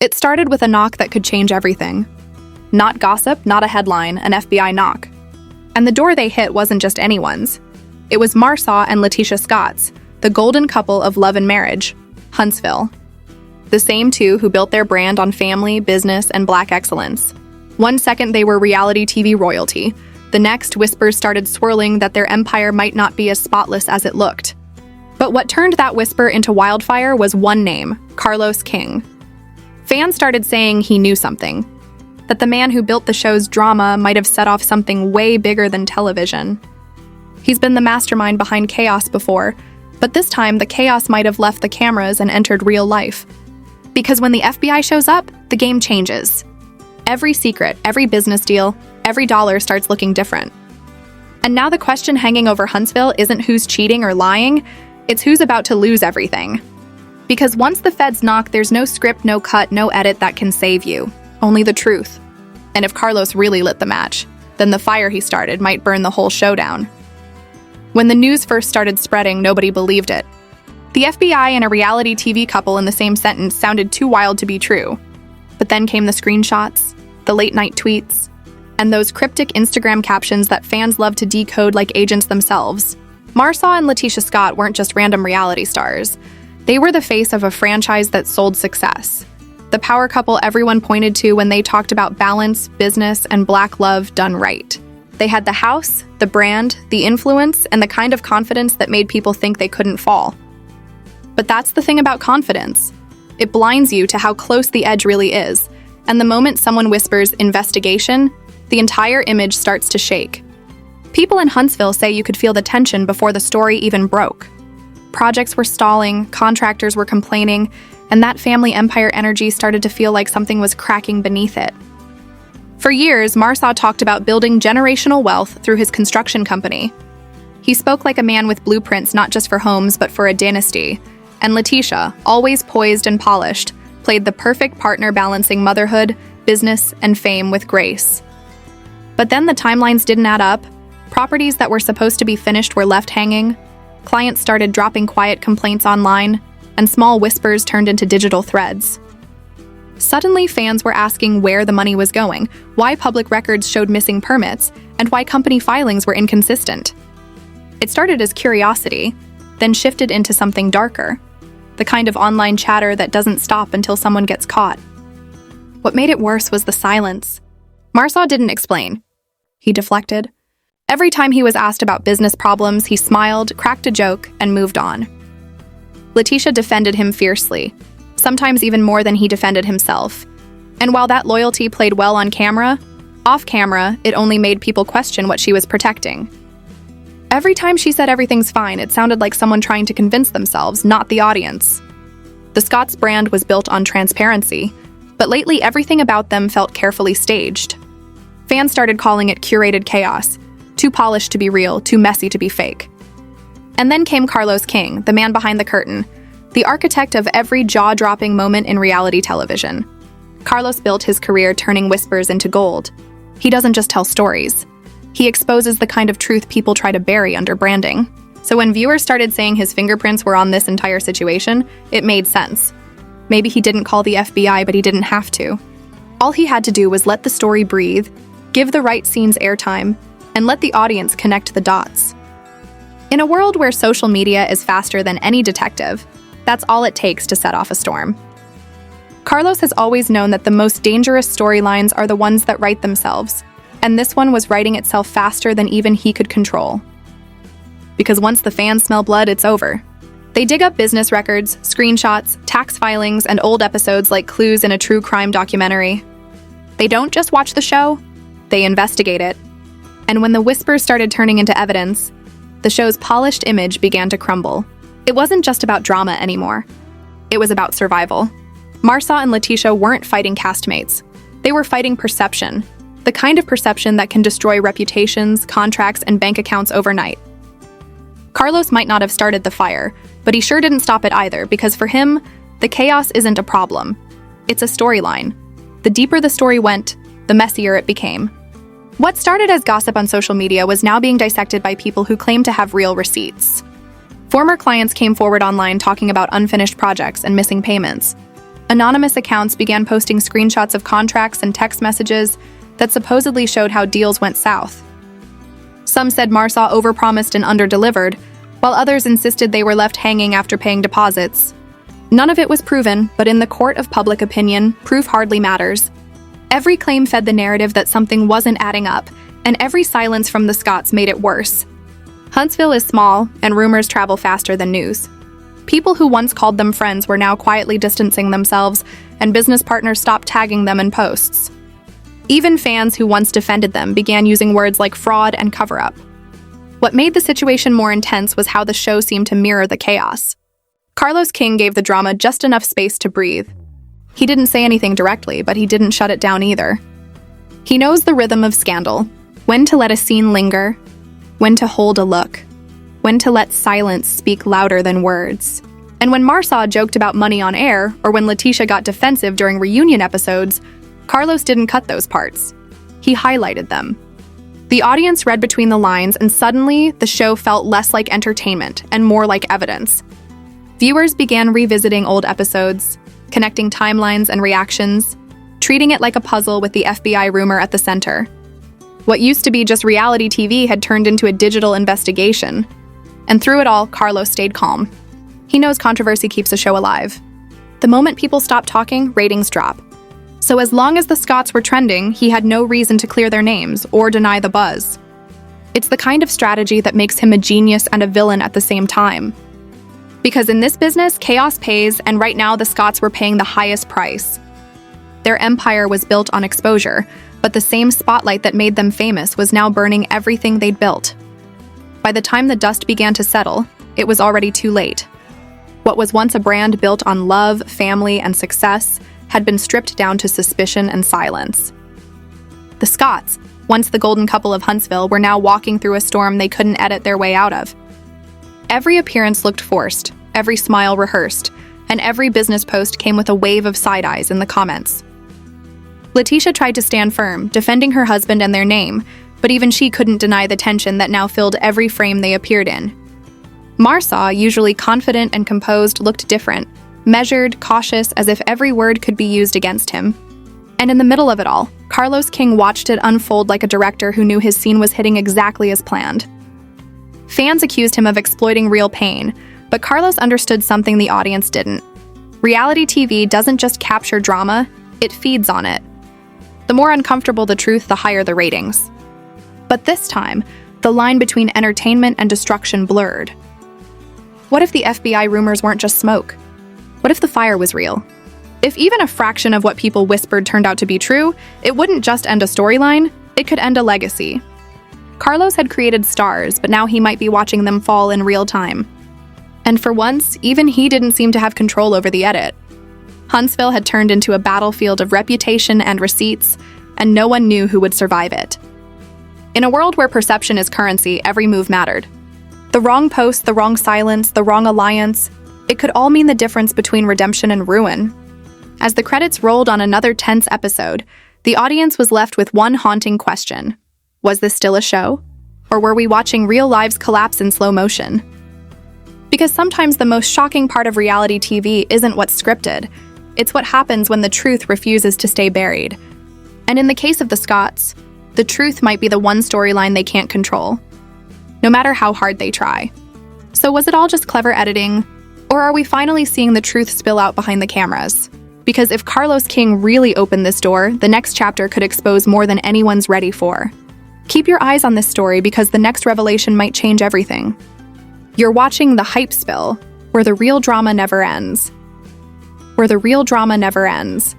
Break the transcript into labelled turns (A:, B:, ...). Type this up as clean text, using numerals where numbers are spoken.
A: It started with a knock that could change everything. Not gossip, not a headline, an FBI knock. And the door they hit wasn't just anyone's. It was Marsau and MarsauScott's, the golden couple of love and marriage, Huntsville. The same two who built their brand on family, business, and Black excellence. One second they were reality TV royalty. The next, whispers started swirling that their empire might not be as spotless as it looked. But what turned that whisper into wildfire was one name, CarlosKing. Fans started saying he knew something. That the man who built the show's drama might have set off something way bigger than television. He's been the mastermind behind chaos before, but this time the chaos might have left the cameras and entered real life. Because when the FBI shows up, the game changes. Every secret, every business deal, every dollar starts looking different. And now the question hanging over Huntsville isn't who's cheating or lying, it's who's about to lose everything. Because once the feds knock, there's no script, no cut, no edit that can save you. Only the truth. And if Carlos really lit the match, then the fire he started might burn the whole show down. When the news first started spreading, nobody believed it. The FBI and a reality TV couple in the same sentence sounded too wild to be true. But then came the screenshots, the late-night tweets, and those cryptic Instagram captions that fans love to decode like agents themselves. Marsau and MarsauScott weren't just random reality stars. They were the face of a franchise that sold success. The power couple everyone pointed to when they talked about balance, business, and Black love done right. They had the house, the brand, the influence, and the kind of confidence that made people think they couldn't fall. But that's the thing about confidence. It blinds you to how close the edge really is, and the moment someone whispers investigation, the entire image starts to shake. People in Huntsville say you could feel the tension before the story even broke. Projects were stalling, contractors were complaining, and that family empire energy started to feel like something was cracking beneath it. For years, Marsau talked about building generational wealth through his construction company. He spoke like a man with blueprints not just for homes but for a dynasty. And Letitia, always poised and polished, played the perfect partner balancing motherhood, business, and fame with grace. But then the timelines didn't add up. Properties that were supposed to be finished were left hanging. Clients started dropping quiet complaints online, and small whispers turned into digital threads. Suddenly, fans were asking where the money was going, why public records showed missing permits, and why company filings were inconsistent. It started as curiosity, then shifted into something darker, the kind of online chatter that doesn't stop until someone gets caught. What made it worse was the silence. Marsau didn't explain. He deflected. Every time he was asked about business problems, he smiled, cracked a joke, and moved on. Letitia defended him fiercely, sometimes even more than he defended himself. And while that loyalty played well on camera, off camera, it only made people question what she was protecting. Every time she said everything's fine, it sounded like someone trying to convince themselves, not the audience. The Scott's brand was built on transparency, but lately everything about them felt carefully staged. Fans started calling it curated chaos, too polished to be real, too messy to be fake. And then came CarlosKing, the man behind the curtain, the architect of every jaw-dropping moment in reality television. Carlos built his career turning whispers into gold. He doesn't just tell stories. He exposes the kind of truth people try to bury under branding. So when viewers started saying his fingerprints were on this entire situation, it made sense. Maybe he didn't call the FBI, but he didn't have to. All he had to do was let the story breathe, give the right scenes airtime, and let the audience connect the dots. In a world where social media is faster than any detective, that's all it takes to set off a storm. Carlos has always known that the most dangerous storylines are the ones that write themselves, and this one was writing itself faster than even he could control. Because once the fans smell blood, it's over. They dig up business records, screenshots, tax filings, and old episodes like clues in a true crime documentary. They don't just watch the show, they investigate it. And when the whispers started turning into evidence, the show's polished image began to crumble. It wasn't just about drama anymore. It was about survival. Marsau and Letitia weren't fighting castmates. They were fighting perception, the kind of perception that can destroy reputations, contracts, and bank accounts overnight. Carlos might not have started the fire, but he sure didn't stop it either, because for him, the chaos isn't a problem. It's a storyline. The deeper the story went, the messier it became. What started as gossip on social media was now being dissected by people who claimed to have real receipts. Former clients came forward online talking about unfinished projects and missing payments. Anonymous accounts began posting screenshots of contracts and text messages that supposedly showed how deals went south. Some said Marsau overpromised and underdelivered, while others insisted they were left hanging after paying deposits. None of it was proven, but in the court of public opinion, proof hardly matters. Every claim fed the narrative that something wasn't adding up, and every silence from the Scotts made it worse. Huntsville is small, and rumors travel faster than news. People who once called them friends were now quietly distancing themselves, and business partners stopped tagging them in posts. Even fans who once defended them began using words like fraud and cover-up. What made the situation more intense was how the show seemed to mirror the chaos. CarlosKing gave the drama just enough space to breathe. He didn't say anything directly, but he didn't shut it down either. He knows the rhythm of scandal, when to let a scene linger, when to hold a look, when to let silence speak louder than words. And when Marsau joked about money on air, or when Letitia got defensive during reunion episodes, Carlos didn't cut those parts. He highlighted them. The audience read between the lines, and suddenly, the show felt less like entertainment and more like evidence. Viewers began revisiting old episodes, connecting timelines and reactions, treating it like a puzzle with the FBI rumor at the center. What used to be just reality TV had turned into a digital investigation. And through it all, Carlos stayed calm. He knows controversy keeps a show alive. The moment people stop talking, ratings drop. So as long as the Scotts were trending, he had no reason to clear their names or deny the buzz. It's the kind of strategy that makes him a genius and a villain at the same time. Because in this business, chaos pays, and right now the Scotts were paying the highest price. Their empire was built on exposure, but the same spotlight that made them famous was now burning everything they'd built. By the time the dust began to settle, it was already too late. What was once a brand built on love, family, and success had been stripped down to suspicion and silence. The Scotts, once the golden couple of Huntsville, were now walking through a storm they couldn't edit their way out of. Every appearance looked forced, every smile rehearsed, and every business post came with a wave of side eyes in the comments. Letitia tried to stand firm, defending her husband and their name, but even she couldn't deny the tension that now filled every frame they appeared in. Marsau, usually confident and composed, looked different, measured, cautious, as if every word could be used against him. And in the middle of it all, CarlosKing watched it unfold like a director who knew his scene was hitting exactly as planned. Fans accused him of exploiting real pain, but Carlos understood something the audience didn't. Reality TV doesn't just capture drama, it feeds on it. The more uncomfortable the truth, the higher the ratings. But this time, the line between entertainment and destruction blurred. What if the FBI rumors weren't just smoke? What if the fire was real? If even a fraction of what people whispered turned out to be true, it wouldn't just end a storyline, it could end a legacy. Carlos had created stars, but now he might be watching them fall in real time. And for once, even he didn't seem to have control over the edit. Huntsville had turned into a battlefield of reputation and receipts, and no one knew who would survive it. In a world where perception is currency, every move mattered. The wrong post, the wrong silence, the wrong alliance, it could all mean the difference between redemption and ruin. As the credits rolled on another tense episode, the audience was left with one haunting question. Was this still a show? Or were we watching real lives collapse in slow motion? Because sometimes the most shocking part of reality TV isn't what's scripted. It's what happens when the truth refuses to stay buried. And in the case of the Scotts, the truth might be the one storyline they can't control, no matter how hard they try. So was it all just clever editing? Or are we finally seeing the truth spill out behind the cameras? Because if CarlosKing really opened this door, the next chapter could expose more than anyone's ready for. Keep your eyes on this story because the next revelation might change everything. You're watching The Hype Spill, where the real drama never ends. Where the real drama never ends.